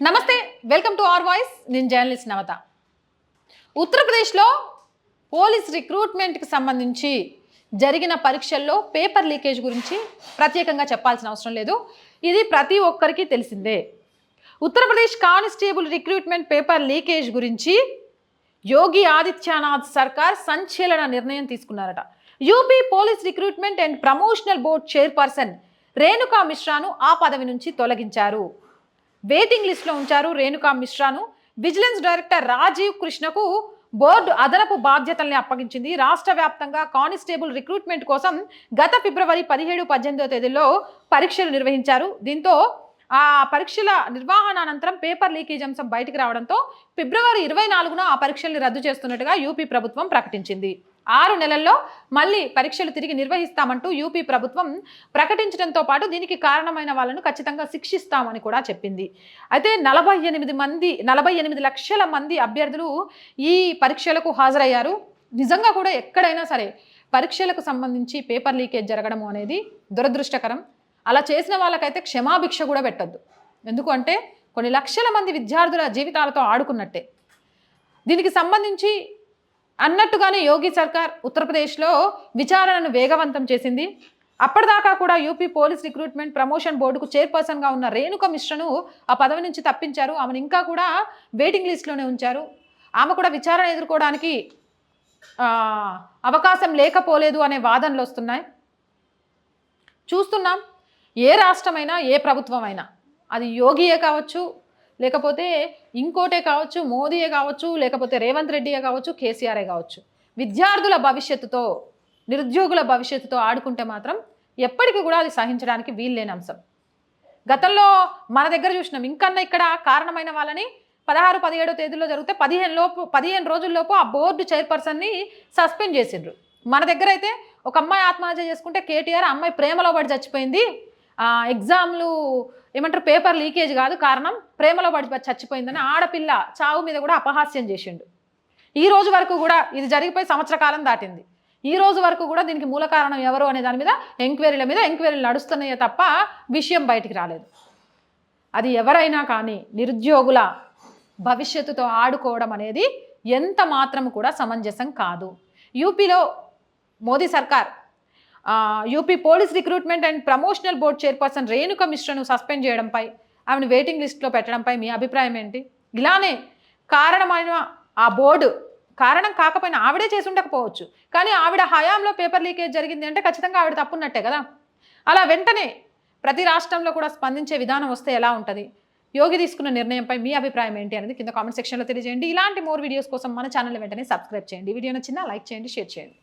నమస్తే, welcome to our voice. నేను journalist నవత. ఉత్తరప్రదేశ్లో పోలీస్ రిక్రూట్మెంట్కి సంబంధించి జరిగిన పరీక్షల్లో పేపర్ లీకేజ్ గురించి ప్రత్యేకంగా చెప్పాల్సిన అవసరం లేదు. ఇది ప్రతి ఒక్కరికి తెలిసిందే. Uttar Pradesh constable recruitment paper leakage గురించి యోగి ఆదిత్యనాథ్ సర్కార్ సంచలన నిర్ణయం తీసుకున్నారట. UP police recruitment and promotional board chairperson Renuka మిశ్రాను ఆ పదవి నుంచి తొలగించారు. వెయిటింగ్ లిస్టులో ఉంచారు రేణుకా మిశ్రాను. విజిలెన్స్ డైరెక్టర్ రాజీవ్ కృష్ణకు బోర్డు అదనపు బాధ్యతల్ని అప్పగించింది. రాష్ట్ర వ్యాప్తంగా కానిస్టేబుల్ రిక్రూట్మెంట్ కోసం గత ఫిబ్రవరి 17-18 తేదీల్లో పరీక్షలు నిర్వహించారు. దీంతో ఆ పరీక్షల నిర్వహణ అనంతరం పేపర్ లీకేజ్ అంశం బయటికి రావడంతో ఫిబ్రవరి 24న ఆ పరీక్షల్ని రద్దు చేస్తున్నట్టుగా యూపీ ప్రభుత్వం ప్రకటించింది. 6 నెలల్లో మళ్ళీ పరీక్షలు తిరిగి నిర్వహిస్తామంటూ యూపీ ప్రభుత్వం ప్రకటించడంతో పాటు దీనికి కారణమైన వాళ్ళను ఖచ్చితంగా శిక్షిస్తామని కూడా చెప్పింది. అయితే 48 లక్షల మంది అభ్యర్థులు ఈ పరీక్షలకు హాజరయ్యారు. నిజంగా కూడా ఎక్కడైనా సరే పరీక్షలకు సంబంధించి పేపర్ లీకేజ్ జరగడం అనేది దురదృష్టకరం. అలా చేసిన వాళ్ళకైతే క్షమాభిక్ష కూడా పెట్టద్దు. ఎందుకంటే కొన్ని లక్షల మంది విద్యార్థుల జీవితాలతో ఆడుకున్నట్టే. దీనికి సంబంధించి అన్నట్టుగానే యోగి సర్కార్ ఉత్తరప్రదేశ్లో విచారణను వేగవంతం చేసింది. అప్పటిదాకా కూడా యూపీ పోలీస్ రిక్రూట్మెంట్ ప్రమోషన్ బోర్డుకు చైర్పర్సన్గా ఉన్న రేణుక మిశ్రను ఆ పదవి నుంచి తప్పించారు. ఆమెను ఇంకా కూడా వెయిటింగ్ లిస్ట్లోనే ఉంచారు. ఆమె కూడా విచారణ ఎదుర్కోవడానికి అవకాశం లేకపోలేదు అనే వాదనలు వస్తున్నాయి. చూస్తున్నాం, ఏ రాష్ట్రమైనా ఏ ప్రభుత్వమైనా, అది యోగియే కావచ్చు, లేకపోతే ఇంకోటే కావచ్చు, మోదీయే కావచ్చు, లేకపోతే రేవంత్ రెడ్డియే కావచ్చు, కేసీఆరే కావచ్చు, విద్యార్థుల భవిష్యత్తుతో, నిరుద్యోగుల భవిష్యత్తుతో ఆడుకుంటే మాత్రం ఎప్పటికీ కూడా అది సహించడానికి వీల్లేని అంశం. గతంలో మన దగ్గర చూసినాం. ఇంకన్నా ఇక్కడ కారణమైన వాళ్ళని 16-17 తేదీలో జరిగితే 15 రోజుల్లోపు ఆ బోర్డు చైర్పర్సన్ని సస్పెండ్ చేసిండ్రు. మన దగ్గర అయితే ఒక అమ్మాయి ఆత్మహత్య చేసుకుంటే కేటీఆర్ అమ్మాయి ప్రేమలో పడి చచ్చిపోయింది, ఎగ్జామ్లు ఏమంటారు పేపర్ లీకేజ్ కాదు కారణం, ప్రేమలో పడి చచ్చిపోయిందని ఆడపిల్ల చావు మీద కూడా అపహాస్యం చేసిండు. ఈ రోజు వరకు కూడా ఇది జరిగిపోయి సంవత్సర కాలం దాటింది. ఈ రోజు వరకు కూడా దీనికి మూల కారణం ఎవరు అనే దాని మీద ఎంక్వైరీలు నడుస్తున్నాయే తప్ప విషయం బయటికి రాలేదు. అది ఎవరైనా కానీ నిరుద్యోగుల భవిష్యత్తుతో ఆడుకోవడం అనేది ఎంత మాత్రం కూడా సమంజసం కాదు. యూపీలో మోదీ సర్కార్ UP police recruitment and promotional board chairperson Renuka మిశ్రను సస్పెండ్ చేయడంపై, ఆమెను వెయిటింగ్ లిస్ట్లో పెట్టడంపై మీ అభిప్రాయం ఏంటి? ఇలానే కారణమైన ఆ బోర్డు కారణం కాకపోయినా ఆవిడే చేసి ఉండకపోవచ్చు, కానీ ఆవిడ హయాంలో పేపర్ లీకేజ్ జరిగింది అంటే ఖచ్చితంగా ఆవిడ తప్పున్నట్టే కదా. అలా వెంటనే ప్రతి రాష్ట్రంలో కూడా స్పందించే విధానం వస్తే ఎలా ఉంటుంది? యోగి తీసుకున్న నిర్ణయంపై మీ అభిప్రాయం ఏంటి అనేది కింద కామెంట్ సెక్షన్లో తెలియజేయండి. ఇలాంటి మోర్ వీడియోస్ కోసం మన ఛానల్ వెంటనే సబ్స్క్రైబ్ చేయండి. వీడియో నచ్చినా లైక్ చేయండి, షేర్ చేయండి.